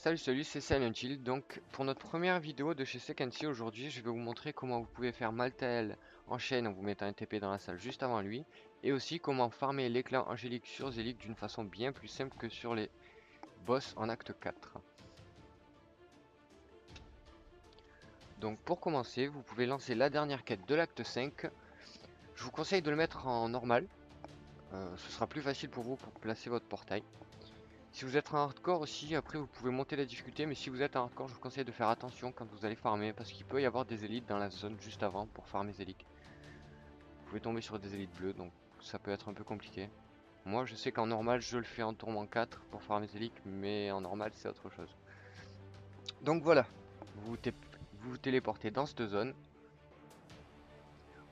Salut, c'est Silent Hill. Donc, pour notre première vidéo de chez Sekensi aujourd'hui, je vais vous montrer comment vous pouvez faire Maltael en chaîne en vous mettant un TP dans la salle juste avant lui, et aussi comment farmer l'éclat angélique sur Zélique d'une façon bien plus simple que sur les boss en acte 4. Donc, pour commencer, vous pouvez lancer la dernière quête de l'acte 5. Je vous conseille de le mettre en normal, ce sera plus facile pour vous pour placer votre portail. Si vous êtes en hardcore aussi, après vous pouvez monter la difficulté, mais si vous êtes en hardcore, je vous conseille de faire attention quand vous allez farmer, parce qu'il peut y avoir des élites dans la zone juste avant pour farmer Zélique. Vous pouvez tomber sur des élites bleues, donc ça peut être un peu compliqué. Moi je sais qu'en normal je le fais en tourment 4 pour farmer Zélique, mais en normal c'est autre chose. Donc voilà, vous vous téléportez dans cette zone.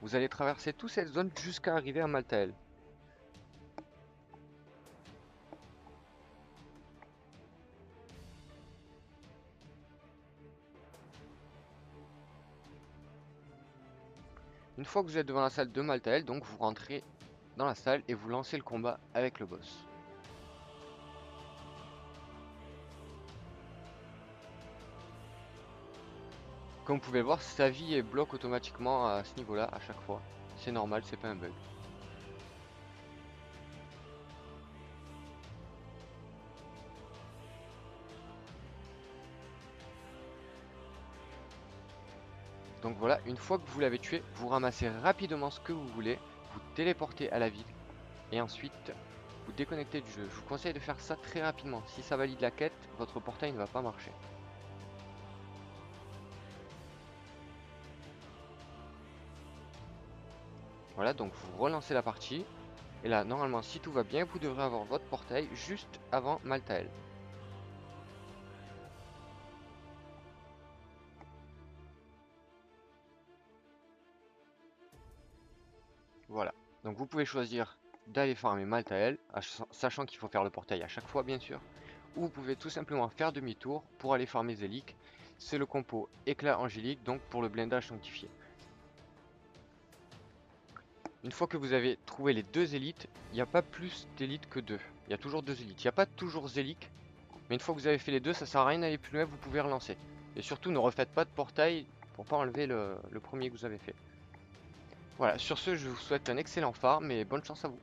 Vous allez traverser toute cette zone jusqu'à arriver à Maltael. Une fois que vous êtes devant la salle de Maltael, donc vous rentrez dans la salle et vous lancez le combat avec le boss. Comme vous pouvez le voir, sa vie est bloque automatiquement à ce niveau-là à chaque fois. C'est normal, c'est pas un bug. Donc voilà, une fois que vous l'avez tué, vous ramassez rapidement ce que vous voulez, vous téléportez à la ville et ensuite vous déconnectez du jeu. Je vous conseille de faire ça très rapidement. Si ça valide la quête, votre portail ne va pas marcher. Voilà, donc vous relancez la partie. Et là, normalement, si tout va bien, vous devrez avoir votre portail juste avant Maltael. Voilà, donc vous pouvez choisir d'aller farmer Maltael, sachant qu'il faut faire le portail à chaque fois, bien sûr. Ou vous pouvez tout simplement faire demi-tour pour aller farmer Zélique. C'est le compo éclat angélique, donc pour le blindage sanctifié. Une fois que vous avez trouvé les deux élites, il n'y a pas plus d'élites que deux. Il y a toujours deux élites. Il n'y a pas toujours Zélique, mais une fois que vous avez fait les deux, ça sert à rien d'aller plus loin, vous pouvez relancer. Et surtout, ne refaites pas de portail pour pas enlever le premier que vous avez fait. Voilà, sur ce, je vous souhaite un excellent farm et bonne chance à vous.